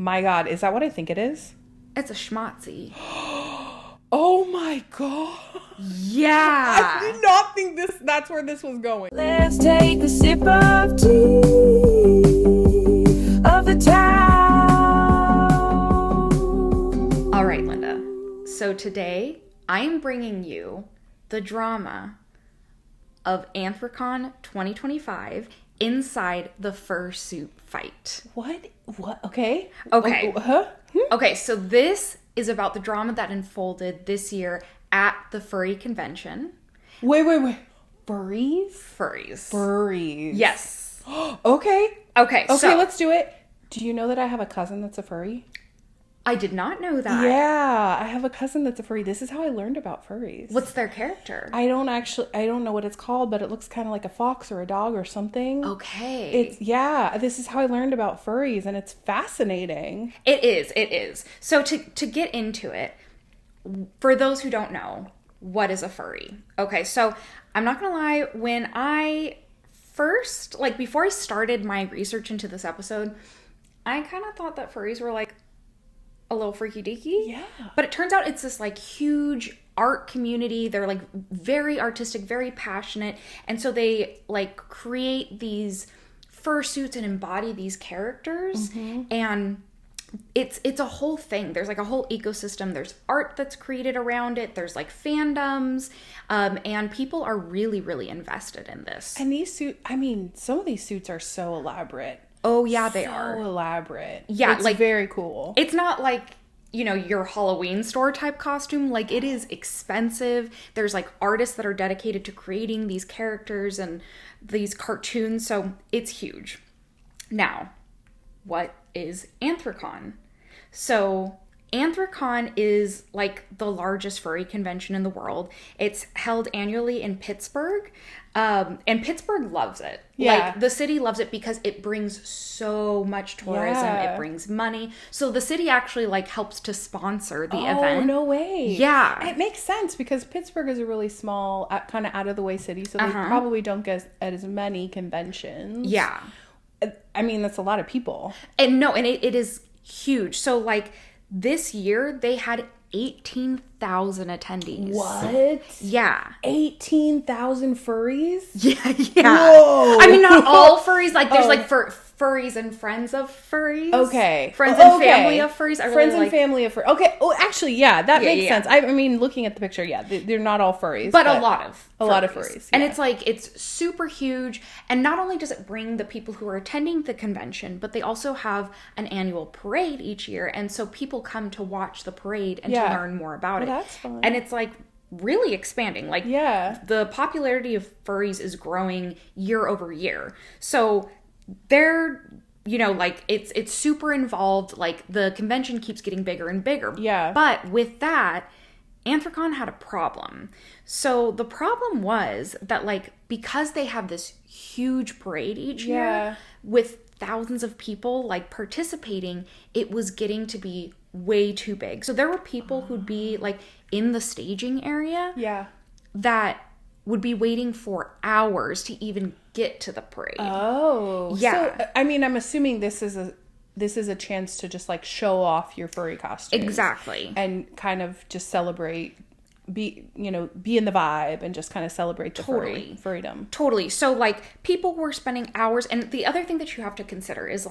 My God, is that what I think it is? It's a schmatzi. Oh my God. Yeah. I did not think that's where this was going. Let's take a sip of tea of the town. All right, Linda. So today I am bringing you the drama of Anthrocon 2025 inside the fursuit fight. What? Okay. Okay. Huh? Okay, so this is about the drama that unfolded this year at the furry convention. Wait. Furries? Furries. Yes. Okay. Okay, so let's do it. Do you know that I have a cousin that's a furry? I did not know that. Yeah, I have a cousin that's a furry. This is how I learned about furries. What's their character? I don't know what it's called, but it looks kind of like a fox or a dog or something. Okay. This is how I learned about furries, and it's fascinating. It is. So to get into it, for those who don't know, what is a furry? Okay, so I'm not gonna lie, when I first, before I started my research into this episode, I kind of thought that furries were a little freaky deaky. Yeah. But it turns out it's this huge art community. They're very artistic, very passionate. And so they create these fursuits and embody these characters. Mm-hmm. And it's a whole thing. There's a whole ecosystem. There's art that's created around it. There's fandoms. And people are really, really invested in this. And these suits, some of these suits are so elaborate. Oh, yeah, they are. So elaborate. Yeah. It's very cool. It's not your Halloween store type costume. It is expensive. There's artists that are dedicated to creating these characters and these cartoons. So it's huge. Now, what is Anthrocon? So Anthrocon is the largest furry convention in the world. It's held annually in Pittsburgh. And Pittsburgh loves it. Yeah. The city loves it because it brings so much tourism. Yeah. It brings money. So the city actually helps to sponsor the event. Oh, no way. Yeah. It makes sense because Pittsburgh is a really small, kind of out of the way city. So they probably don't get as many conventions. Yeah. That's a lot of people. And it is huge. So this year they had 18,000 attendees. What? Yeah. 18,000 furries? Yeah. Whoa. Not all furries. There's furries and friends of furries. Okay. Friends and family of furries. Friends and family of furries. Okay. Oh, actually, yeah, that makes sense. Looking at the picture, yeah, they're not all furries. But a lot of furries. Yeah. And it's super huge. And not only does it bring the people who are attending the convention, but they also have an annual parade each year. And so people come to watch the parade and to learn more about it. That's fun. And it's really expanding. The popularity of furries is growing year over year. So they're, it's super involved. The convention keeps getting bigger and bigger. Yeah. But with that, Anthrocon had a problem. So the problem was that because they have this huge parade each year with thousands of people participating, it was getting to be way too big. So there were people who'd be in the staging area that would be waiting for hours to even get to the parade. Oh. Yeah. So, I'm assuming this is a chance to just show off your furry costumes. Exactly. And kind of just celebrate, be in the vibe and just kind of celebrate the furrydom. Totally. So people were spending hours, and the other thing that you have to consider is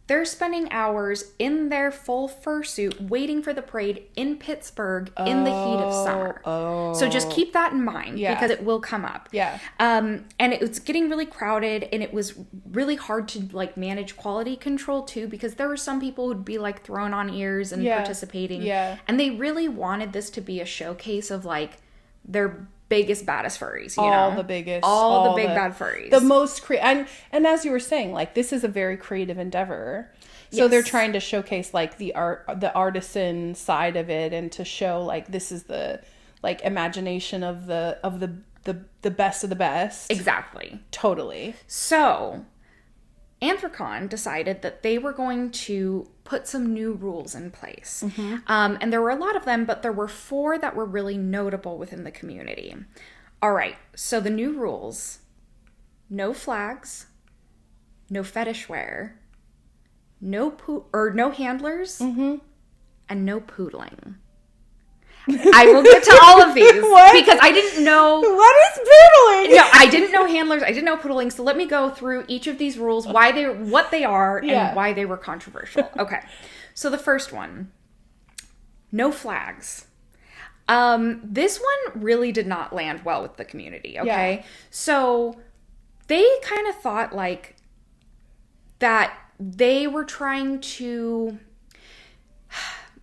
they're spending hours in their full fursuit waiting for the parade in Pittsburgh in the heat of summer. Oh. So just keep that in mind because it will come up. Yeah. And it was getting really crowded, and it was really hard to manage quality control too, because there were some people who'd be throwing on ears and participating. Yeah. And they really wanted this to be a showcase of their biggest, baddest furries, all the biggest, all the big bad furries, the most and as you were saying, this is a very creative endeavor. So they're trying to showcase the artisan side of it, and to show this is the imagination of the best of the best. Exactly. Totally. So Anthrocon decided that they were going to put some new rules in place. Mm-hmm. And there were a lot of them, but there were 4 that were really notable within the community. All right, so the new rules: no flags, no fetish wear, no handlers, Mm-hmm. and no poodling. I will get to all of these because I didn't know. What is poodling? No, I didn't know handlers. I didn't know poodling. So let me go through each of these rules, what they are, and why they were controversial. Okay. So the first one, no flags. This one really did not land well with the community. Okay. Yeah. So they kind of thought like that they were trying to.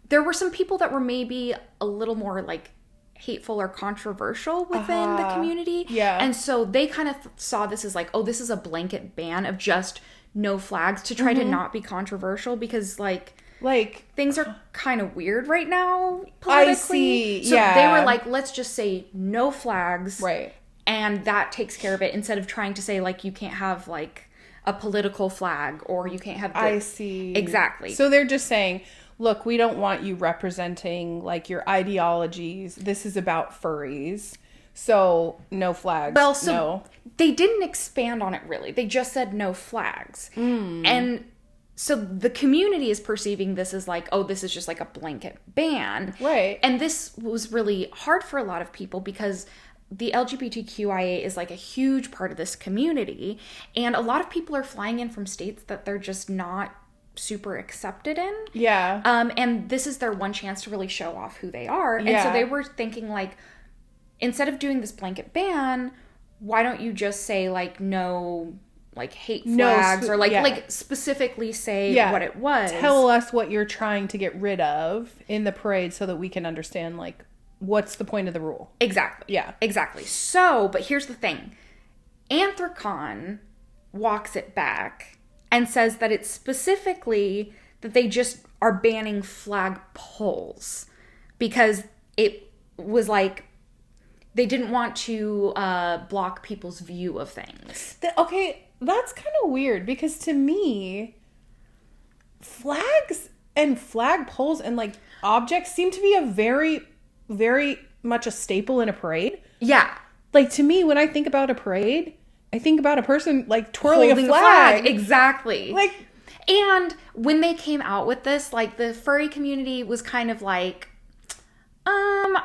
There were some people that were maybe a little more like hateful or controversial within the community. Yeah. And so they kind of saw this as like, oh, this is a blanket ban of just no flags to try to not be controversial because like things are kind of weird right now politically. I see. So yeah. they were like, let's just say no flags. Right. And that takes care of it instead of trying to say like you can't have like a political flag or you can't have I see. Exactly. So they're just saying, look, we don't want you representing like your ideologies. This is about furries. So no flags. Well, so no. They didn't expand on it really. They just said no flags. And so the community is perceiving this as like, oh, this is just like a blanket ban. Right. And this was really hard for a lot of people because the LGBTQIA is like a huge part of this community. And a lot of people are flying in from states that they're just not super accepted in. Yeah. And this is their one chance to really show off who they are. And Yeah. so they were thinking like, instead of doing this blanket ban, why don't you just say like no like hate flags or like specifically say what it was. Tell us what you're trying to get rid of in the parade so that we can understand like what's the point of the rule. Exactly. Yeah. Exactly. So, but here's the thing. Anthrocon walks it back and says that it's specifically that they just are banning flag poles because it was like they didn't want to block people's view of things. Okay, that's kind of weird because to me, flags and flag poles and like objects seem to be a very, very much a staple in a parade. Yeah. Like to me, when I think about a parade, I think about a person like twirling Holding a flag. Exactly. Like, and when they came out with this, like the furry community was kind of like,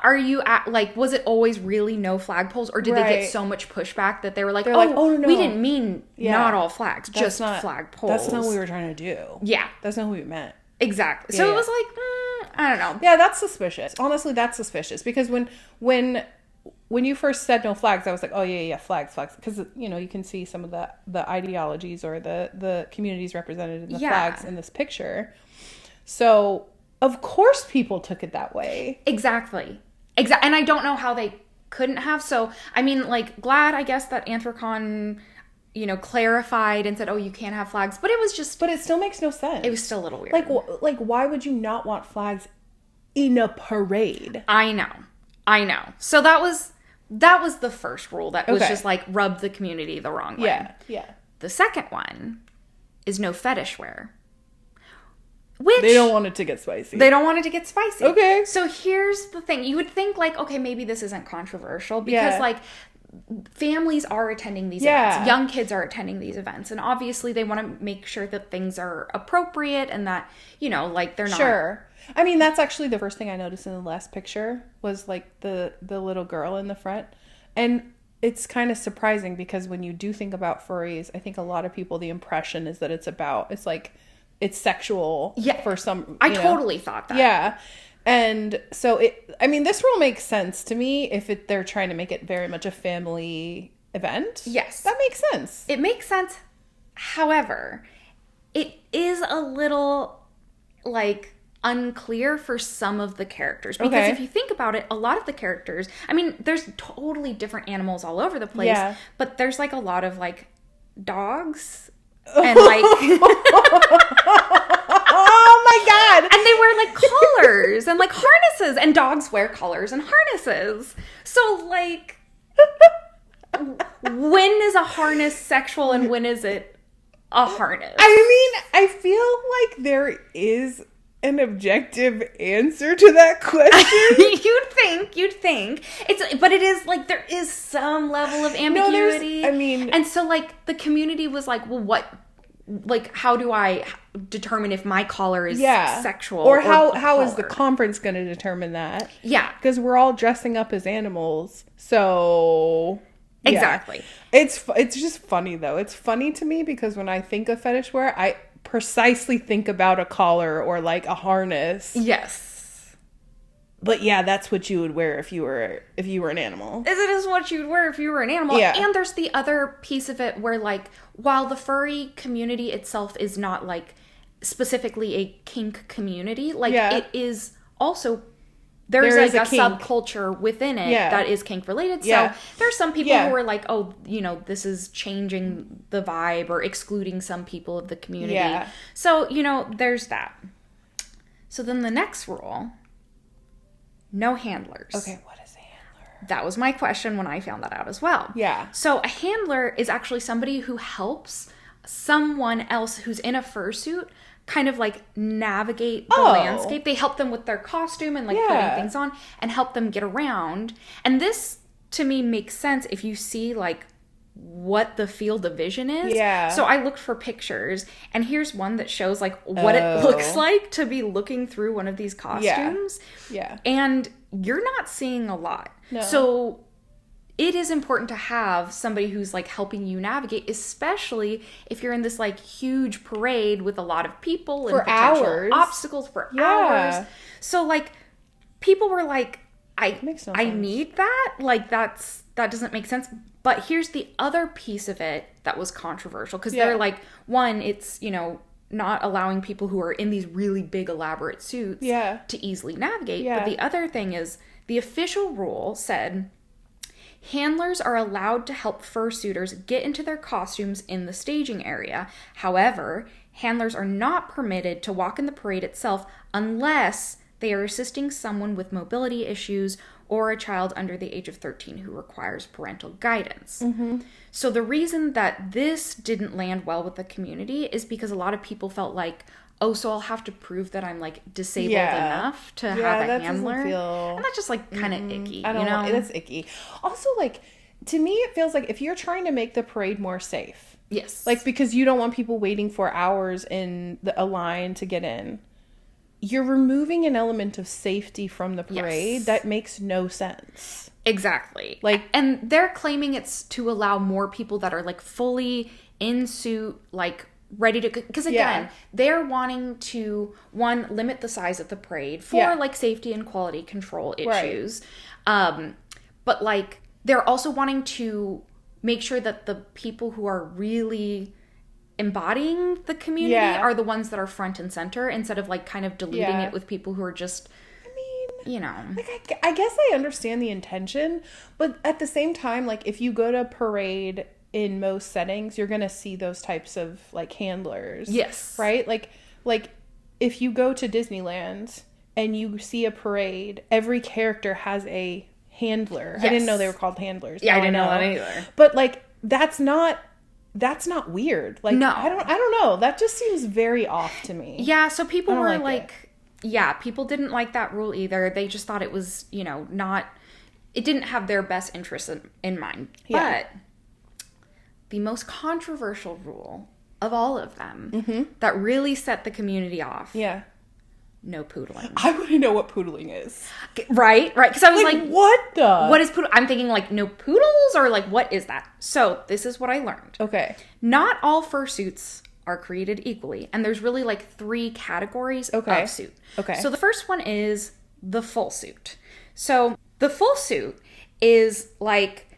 are you at, like, was it always really no flagpoles or did they get so much pushback that they were like, oh, no, we didn't mean not all flags, just flagpoles. That's not what we were trying to do. Yeah. That's not what we meant. Exactly. Yeah, so it was like, I don't know. Yeah, that's suspicious. Honestly, that's suspicious because when you first said no flags, I was like, oh yeah, flags. Because, you know, you can see some of the ideologies or the communities represented in the flags in this picture. So, of course people took it that way. Exactly. And I don't know how they couldn't have. So, I mean, like, glad, I guess, that Anthrocon, you know, clarified and said, oh, you can't have flags. But it was just... But it still makes no sense. It was still a little weird. Like why would you not want flags in a parade? I know. So that was the first rule that was just like rub the community the wrong way. Yeah. The second one is no fetish wear. Which they don't want it to get spicy. Okay. So here's the thing. You would think like, okay, maybe this isn't controversial because like families are attending these events. Young kids are attending these events. And obviously they want to make sure that things are appropriate and that, you know, like they're not. Sure. I mean, that's actually the first thing I noticed in the last picture was like the little girl in the front. And it's kind of surprising because when you do think about furries, I think a lot of people, the impression is that it's like, it's sexual for some. I totally thought that. Yeah. And so this rule makes sense to me if they're trying to make it very much a family event. Yes. That makes sense. It makes sense. However, it is a little like unclear for some of the characters because if you think about it, a lot of the characters, I mean, there's totally different animals all over the place, but there's like a lot of like dogs and like oh my god, and they wear like collars and like harnesses, and dogs wear collars and harnesses. So like when is a harness sexual and when is it a harness? I mean, I feel like there is an objective answer to that question. You'd think but it is like there is some level of ambiguity. No, and so like the community was like, well, what, like, how do I determine if my collar is sexual or how is the collar. conference going to determine that? Yeah. Because we're all dressing up as animals. So yeah. Exactly. It's just funny though. It's funny to me because when I think of fetish wear, I precisely think about a collar or like a harness. Yes. But yeah, that's what you would wear if you were an animal. It is what you would wear if you were an animal. Yeah. And there's the other piece of it where, like, while the furry community itself is not, like, specifically a kink community, like, it is also, there's like a subculture within it that is kink related. So there's some people who are like, oh, you know, this is changing the vibe or excluding some people of the community. Yeah. So, you know, there's that. So then the next rule... No handlers. Okay, what is a handler? That was my question when I found that out as well. Yeah. So a handler is actually somebody who helps someone else who's in a fursuit kind of like navigate the landscape. They help them with their costume and like putting things on and help them get around. And this to me makes sense if you see like what the field of vision is. Yeah. So I looked for pictures and here's one that shows like what it looks like to be looking through one of these costumes. Yeah. And you're not seeing a lot. No. So it is important to have somebody who's like helping you navigate, especially if you're in this like huge parade with a lot of people and potential obstacles for hours. So like people were like, I need that. Like that doesn't make sense. But here's the other piece of it that was controversial because they're like, one, it's, you know, not allowing people who are in these really big elaborate suits to easily navigate. But the other thing is the official rule said handlers are allowed to help fursuiters get into their costumes in the staging area. However, handlers are not permitted to walk in the parade itself unless they are assisting someone with mobility issues or a child under the age of 13 who requires parental guidance. Mm-hmm. So the reason that this didn't land well with the community is because a lot of people felt like, oh, so I'll have to prove that I'm like disabled enough to have a handler. And that's just like kind of icky. I don't know. That's icky. Also, like, to me, it feels like if you're trying to make the parade more safe. Yes. Like, because you don't want people waiting for hours in a line to get in. You're removing an element of safety from the parade that makes no sense. Exactly. Like, and they're claiming it's to allow more people that are like fully in suit, like ready to, because again, they're wanting to, one, limit the size of the parade for like safety and quality control issues. Right. But like, they're also wanting to make sure that the people who are really embodying the community are the ones that are front and center instead of like kind of diluting it with people who are just, you know, like I guess I understand the intention, but at the same time, like if you go to a parade in most settings, you're gonna see those types of like handlers. Yes. Right? Like if you go to Disneyland and you see a parade, every character has a handler. Yes. I didn't know they were called handlers. Yeah, I didn't know that either. But like that's not weird. Like, no. I don't know. That just seems very off to me. Yeah, so people were like people didn't like that rule either. They just thought it was, you know, it didn't have their best interests in mind. Yeah. But the most controversial rule of all of them that really set the community off. Yeah. No poodling. I want to know what poodling is. Right? Because I was like, what is poodle? I'm thinking like no poodles or like what is that? So this is what I learned. Okay. Not all fursuits are created equally. And there's really like 3 categories of suit. Okay. So the first one is the full suit. So the full suit is like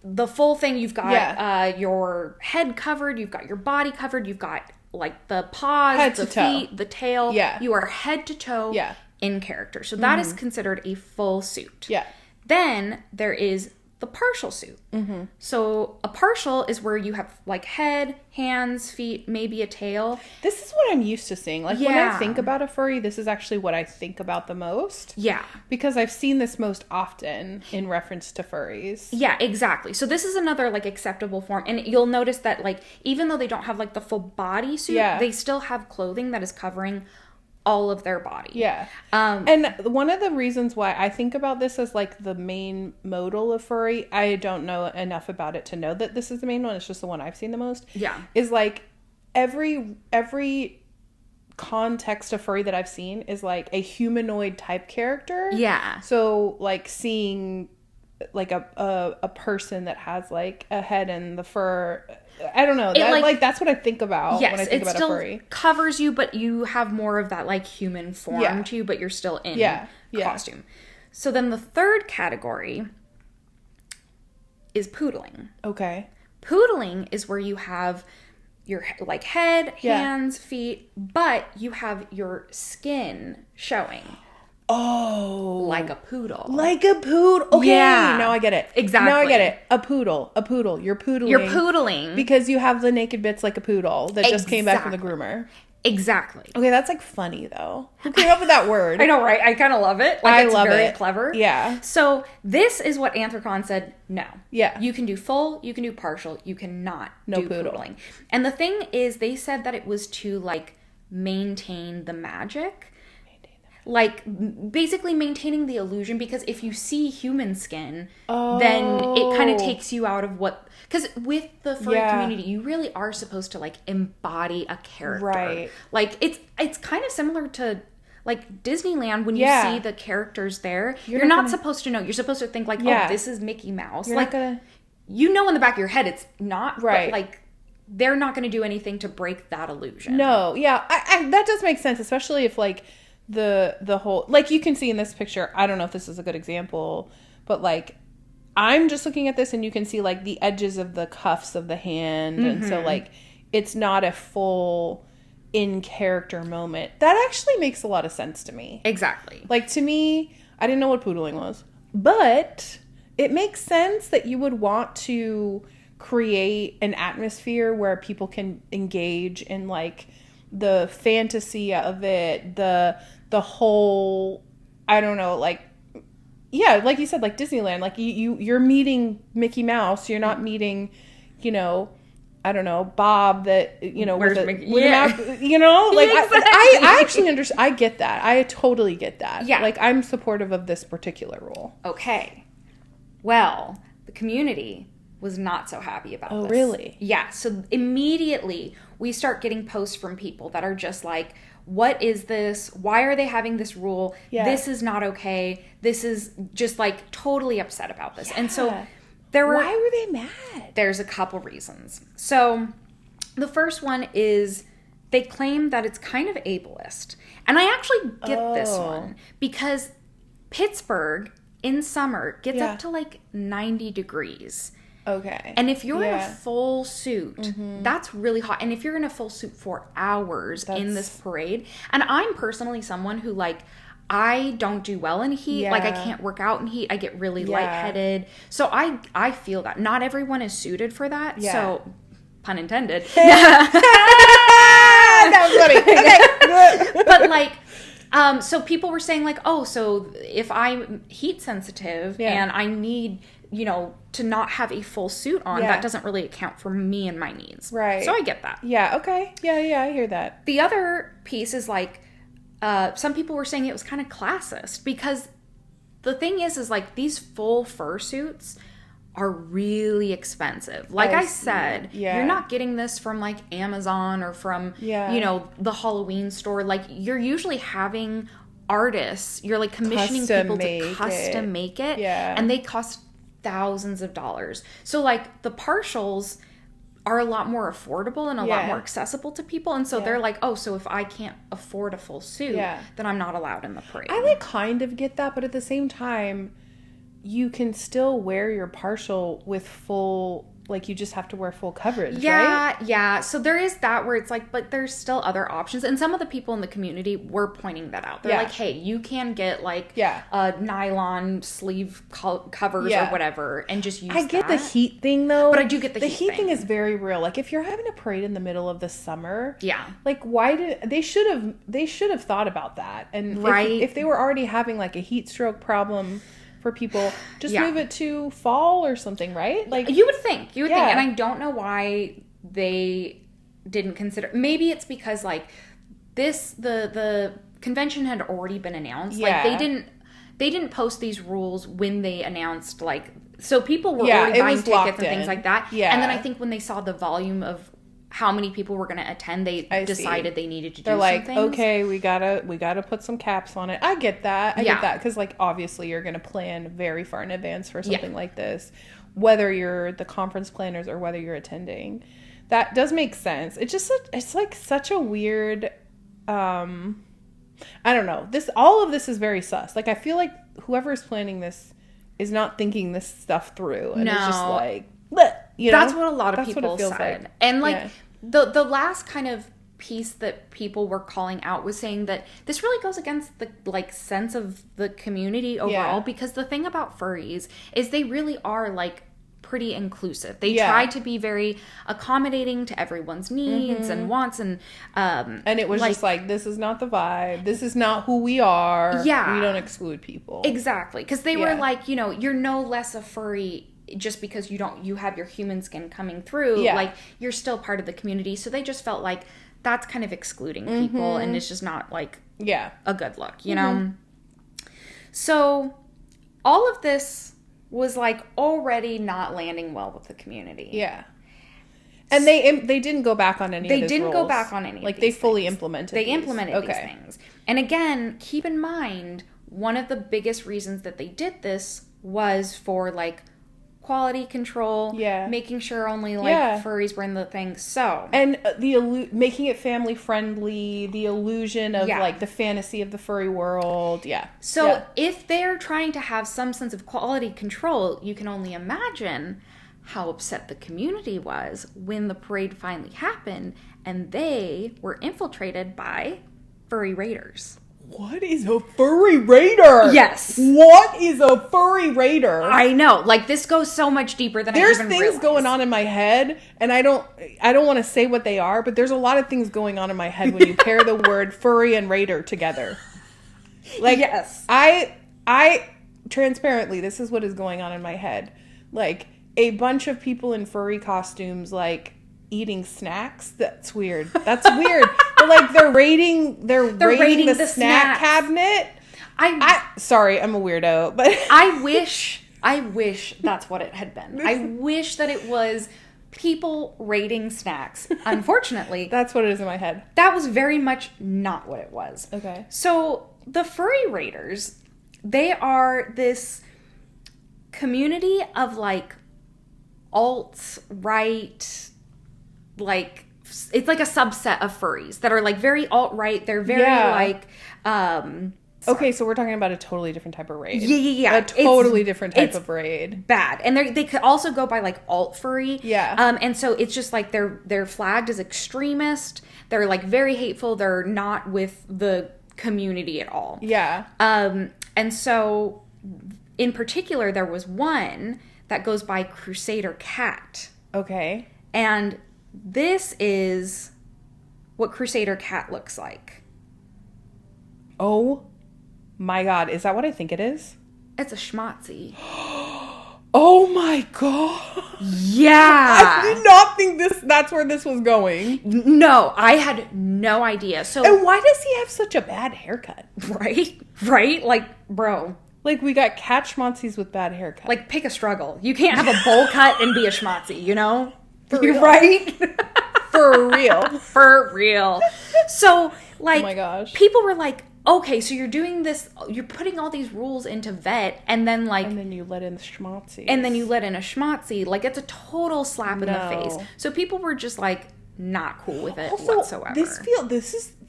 the full thing. You've got your head covered. You've got your body covered. You've got like the paws, the feet, the tail. Yeah. You are head to toe in character. So that is considered a full suit. Yeah. Then there is the partial suit. Mm-hmm. So a partial is where you have like head, hands, feet, maybe a tail. This is what I'm used to seeing. Like when I think about a furry, this is actually what I think about the most. Yeah. Because I've seen this most often in reference to furries. Yeah, exactly. So this is another like acceptable form. And you'll notice that like even though they don't have like the full body suit, they still have clothing that is covering all of their body. Yeah. And one of the reasons why I think about this as like the main modal of furry, I don't know enough about it to know that this is the main one. It's just the one I've seen the most. Yeah. Is like every context of furry that I've seen is like a humanoid type character. Yeah. So like seeing like a person that has like a head and the fur, I don't know. That, like that's what I think about when I think about a furry. It still covers you, but you have more of that like human form to you, but you're still in costume. So then the third category is poodling. Okay. Poodling is where you have your like head, hands, feet, but you have your skin showing. Oh. Like a poodle. Like a poodle. Okay. Yeah. Now I get it. Exactly. Now I get it. A poodle. You're poodling. You're poodling. Because you have the naked bits like a poodle that just came back from the groomer. Exactly. Okay, that's like funny though. Who came up with that word? I know, right? I kind of love it. Like, it's very clever. Yeah. So this is what Anthrocon said, no. Yeah. You can do full, you can do partial, you cannot do poodle. poodling. And the thing is, they said that it was to like maintain the magic. Like basically maintaining the illusion, because if you see human skin, then it kind of takes you out of what, because with the furry community, you really are supposed to like embody a character. Right. Like it's kind of similar to like Disneyland when you see the characters there. You're not supposed to know. You're supposed to think like, oh, this is Mickey Mouse. You're like, not gonna... you know in the back of your head it's not. Right. But like they're not going to do anything to break that illusion. No. Yeah. I that does make sense, especially if like the whole, like you can see in this picture, I don't know if this is a good example, but like I'm just looking at this and you can see like the edges of the cuffs of the hand, and so like it's not a full in character moment. That actually makes a lot of sense to me. Exactly. Like to me, I didn't know what poodling was, but it makes sense that you would want to create an atmosphere where people can engage in like the fantasy of it, the whole, I don't know, like, yeah, like you said, like Disneyland, like you're meeting Mickey Mouse, you're not meeting, you know, I don't know, Bob that, you know, with a map, you know, like exactly. I actually understand. I get that. I totally get that. Yeah. Like I'm supportive of this particular rule. Okay. Well, the community was not so happy about this. Oh, really? Yeah. So immediately we start getting posts from people that are just like, what is this? Why are they having this rule? Yeah. This is not okay. This is just like totally upset about this. Yeah. And so why were they mad? There's a couple reasons. So the first one is they claim that it's kind of ableist. And I actually get this one because Pittsburgh in summer gets up to like 90 degrees. Okay. And if you're in a full suit, that's really hot. And if you're in a full suit for hours in this parade, and I'm personally someone who like, I don't do well in heat. Yeah. Like I can't work out in heat. I get really lightheaded. So I feel that. Not everyone is suited for that. Yeah. So, pun intended. That was funny. Okay. But like, so people were saying like, oh, so if I'm heat sensitive and I need, you know, to not have a full suit on, that doesn't really account for me and my needs. Right. So I get that. Yeah, okay. Yeah, I hear that. The other piece is like, some people were saying it was kind of classist because the thing is like these full fursuits are really expensive. Like I said, you're not getting this from like Amazon or from, you know, the Halloween store. Like you're usually having artists, you're like commissioning people to custom make it. Yeah. And they cost thousands of dollars. So like the partials are a lot more affordable and a lot more accessible to people. And so they're like, oh, so if I can't afford a full suit, then I'm not allowed in the parade. I like kind of get that, but at the same time, you can still wear your partial with full, like you just have to wear full coverage, right? Yeah. So there is that where it's like, but there's still other options. And some of the people in the community were pointing that out. They're like, hey, you can get like a nylon sleeve covers or whatever and just use that. I get the heat thing though. But I do get the heat thing is very real. Like if you're having a parade in the middle of the summer, like why did they should have thought about that. And if they were already having like a heat stroke problem for people, just move it to fall or something, right? Like you would think, and I don't know why they didn't consider. Maybe it's because like this, the convention had already been announced. Like they didn't post these rules when they announced, like, so people were already buying tickets and things like that. Yeah. And then I think when they saw the volume of how many people were going to attend, they decided they needed to do some like, things. okay, we gotta put some caps on it. I get that. I get that. Because, like, obviously you're going to plan very far in advance for something like this, whether you're the conference planners or whether you're attending. That does make sense. It's like such a weird, I don't know. All of this is very sus. Like, I feel like whoever is planning this is not thinking this stuff through. And it's just like, you know? That's what a lot of people said. Like. And, like, the last kind of piece that people were calling out was saying that this really goes against the, like, sense of the community overall. Because the thing about furries is they really are, like, pretty inclusive. They try to be very accommodating to everyone's needs and wants, and it was, like, just like, this is not the vibe, this is not who we are, we don't exclude people. Exactly, because they were like, you know, you're no less a furry just because you have your human skin coming through. Like, you're still part of the community. So they just felt like that's kind of excluding people, and it's just not, like, a good look, you know. So all of this was, like, already not landing well with the community. Yeah. And they didn't go back on any of these rules. They didn't go back on any of these Like, they fully implemented They these. implemented these things. And again, keep in mind, one of the biggest reasons that they did this was for, like, quality control, making sure only, like, furries were in the thing. So, and making it family friendly, the illusion of like the fantasy of the furry world. So if they're trying to have some sense of quality control, you can only imagine how upset the community was when the parade finally happened and they were infiltrated by furry raiders. What is a furry raider? Yes. What is a furry raider? I know. Like, this goes so much deeper than I even realized. There's things going on in my head, and I don't want to say what they are, but there's a lot of things going on in my head when you pair the word furry and raider together. Like, yes. I transparently, this is what is going on in my head. Like, a bunch of people in furry costumes, like, eating snacks. That's weird. That's weird. But, like, they're raiding the snack cabinet. Sorry, I'm a weirdo, but I wish that's what it had been. I wish that it was people raiding snacks. Unfortunately, that's what it is in my head. That was very much not what it was. Okay. So the furry raiders, they are this community of, like, alt-right, like, it's like a subset of furries that are, like, very alt-right. They're very like okay, so we're talking about a totally different type of raid. Yeah. A totally different type of raid. Bad. And they could also go by, like, alt furry. Yeah. And so it's just like they're flagged as extremist. They're, like, very hateful. They're not with the community at all. Yeah. And so in particular there was one that goes by Crusader Cat. Okay. And this is what Crusader Cat looks like. Oh my God. Is that what I think it is? It's a schmatzi. Oh my God. Yeah. I did not think that's where this was going. No, I had no idea. So, and why does he have such a bad haircut? Right? Like, bro. Like, we got cat schmatzis with bad haircut. Like, pick a struggle. You can't have a bowl cut and be a schmatzi, you know? For real. Right? For real. For real. So, like, oh my gosh. People were like, okay, so you're doing this, you're putting all these rules into vet, and then, like... And then you let in the schmatzis. And then you let in a schmatzi. Like, it's a total slap in the face. So people were just, like, not cool with it whatsoever.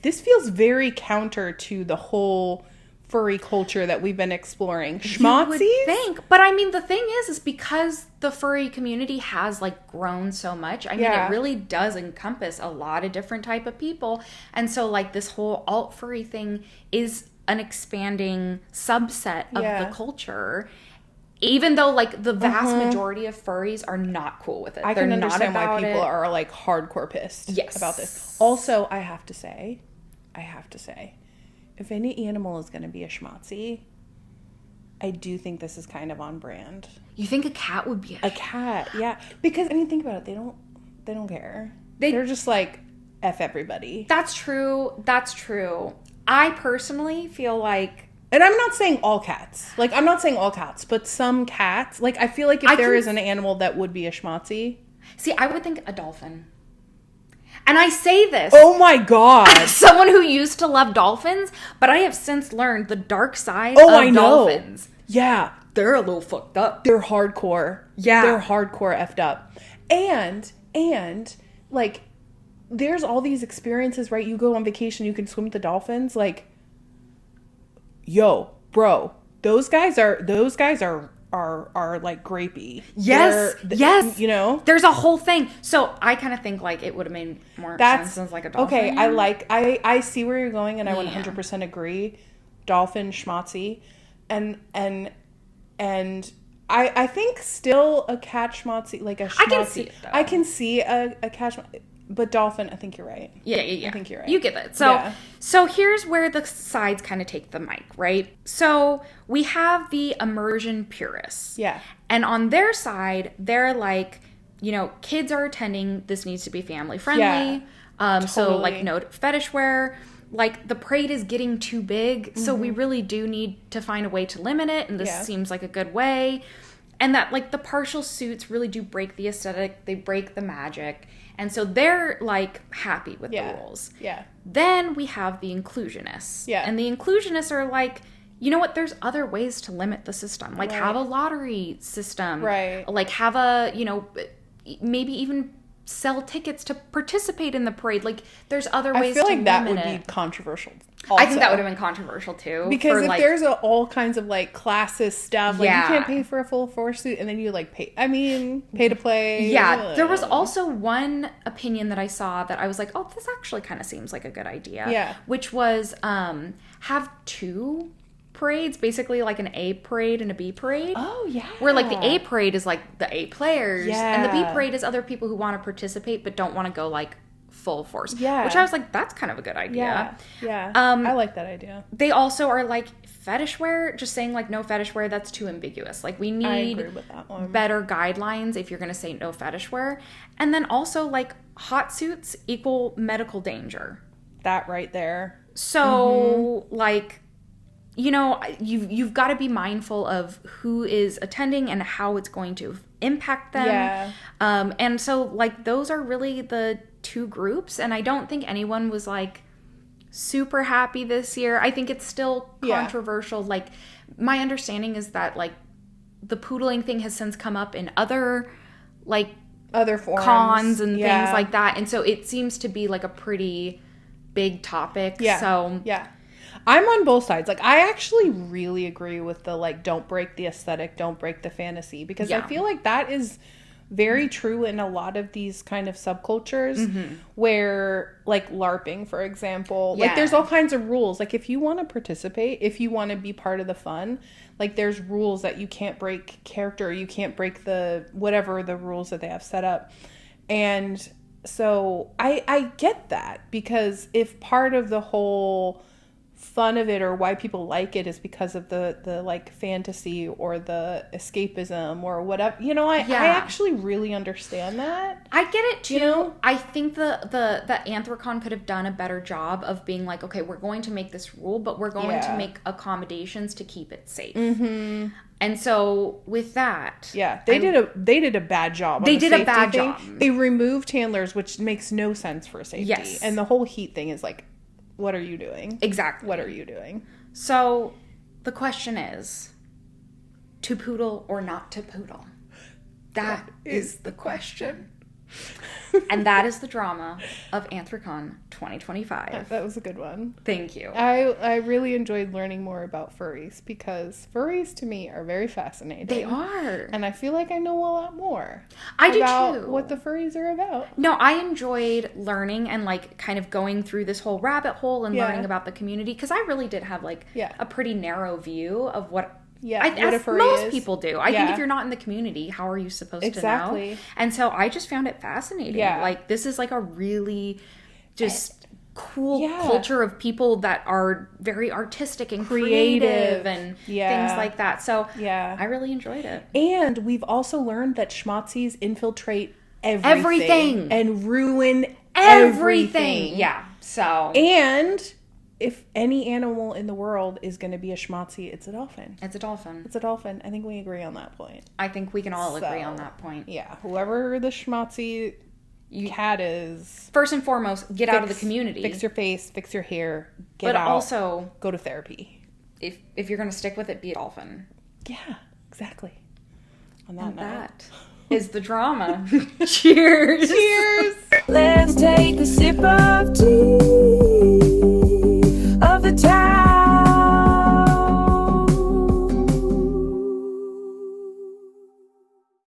This feels very counter to the whole furry culture that we've been exploring. Schmatzis? You would think. But, I mean, the thing is because the furry community has, like, grown so much, I mean, it really does encompass a lot of different type of people. And so, like, this whole alt furry thing is an expanding subset of the culture. Even though, like, the vast majority of furries are not cool with it. I can understand why people are, like, hardcore pissed about this. Also, I have to say, if any animal is going to be a schmatzi, I do think this is kind of on brand. You think a cat would be a cat? Yeah, because I mean, think about it. They don't care. They're just like F everybody. That's true. I personally feel like, and I'm not saying all cats. Like, I'm not saying all cats, but some cats. Like, I feel like if there is an animal that would be a schmatzi. See, I would think a dolphin. And I say this. Oh my God. As someone who used to love dolphins, but I have since learned the dark side of I know. dolphins. Yeah. They're a little fucked up. They're hardcore. Yeah. They're hardcore effed up. And like, there's all these experiences, right? You go on vacation, you can swim with the dolphins. Like, yo, bro, those guys are like grapey. Yes. Yes. You know? There's a whole thing. So I kind of think like it would have made more sense as like a dolphin. Okay, I see where you're going, and I 100% agree. Dolphin, schmatzy. And I think still a cat schmatzy, like a schmatzy. I can see it, though. I can see a cat schmatzy, but dolphin, I think you're right. Yeah. I think you're right. You get it. So here's where the sides kind of take the mic, right? So we have the immersion purists. Yeah. And on their side, they're like, you know, kids are attending, this needs to be family friendly. Yeah. So like no fetish wear. Like the parade is getting too big, so we really do need to find a way to limit it, and this seems like a good way. And that like the partial suits really do break the aesthetic, they break the magic, and so they're like happy with the rules. Yeah. Then we have the inclusionists. Yeah. And the inclusionists are like, you know what, there's other ways to limit the system. Like have a lottery system. Right. Like have a, you know, maybe even sell tickets to participate in the parade. Like there's other ways to limit it. I feel like that would be controversial also. I think that would have been controversial too. Because if there's all kinds of like classist stuff, like you can't pay for a full fursuit and then you like pay to play. Yeah. There was also one opinion that I saw that I was like, oh, this actually kind of seems like a good idea. Yeah. Which was have two parades, basically like an A parade and a B parade. Oh, yeah. Where like the A parade is like the A players and the B parade is other people who want to participate but don't want to go like full force. Yeah. Which I was like, that's kind of a good idea. Yeah. I like that idea. They also are like fetish wear, just saying like no fetish wear, that's too ambiguous. Like we need better guidelines if you're going to say no fetish wear. And then also like hot suits equal medical danger. That right there. So like, you know, you've got to be mindful of who is attending and how it's going to impact them. Yeah. And so, like, those are really the two groups. And I don't think anyone was, like, super happy this year. I think it's still controversial. Like, my understanding is that, like, the poodling thing has since come up in other, like, other forums. Cons and things like that. And so it seems to be, like, a pretty big topic. Yeah. So, yeah. I'm on both sides. Like, I actually really agree with the, like, don't break the aesthetic, don't break the fantasy. Because I feel like that is very true in a lot of these kind of subcultures where, like, LARPing, for example. Like, there's all kinds of rules. Like, if you want to participate, if you want to be part of the fun, like, there's rules that you can't break character. You can't break whatever the rules that they have set up. And so I get that. Because if part of the whole fun of it or why people like it is because of the like fantasy or the escapism or whatever, you know, I actually really understand that. I get it too. You know? I think the Anthrocon could have done a better job of being like, okay, we're going to make this rule, but we're going to make accommodations to keep it safe. And so with that, they did a bad job. They did a bad job. They removed handlers, which makes no sense for safety. Yes. And the whole heat thing is like, what are you doing? Exactly. What are you doing? So the question is, to poodle or not to poodle? That is the question. And that is the drama of Anthrocon 2025. That was a good one. Thank you. I really enjoyed learning more about furries because furries to me are very fascinating. They are. And I feel like I know a lot more. I do too. What the furries are about. No, I enjoyed learning and like kind of going through this whole rabbit hole and learning about the community because I really did have like a pretty narrow view of what as most people do. I think if you're not in the community, how are you supposed to know? And so I just found it fascinating. Yeah. Like this is like a really just cool culture of people that are very artistic and creative and things like that. So I really enjoyed it. And we've also learned that schmatzis infiltrate everything. And ruin everything. Yeah. So and if any animal in the world is going to be a schmatzi, it's a dolphin. It's a dolphin. It's a dolphin. I think we agree on that point. I think we can all agree on that point. Yeah. Whoever the schmatzi cat is first and foremost, get out of the community. Fix your face, fix your hair, get but out. But also go to therapy. If you're going to stick with it, be a dolphin. Yeah, exactly. On that is the drama. Cheers. Cheers.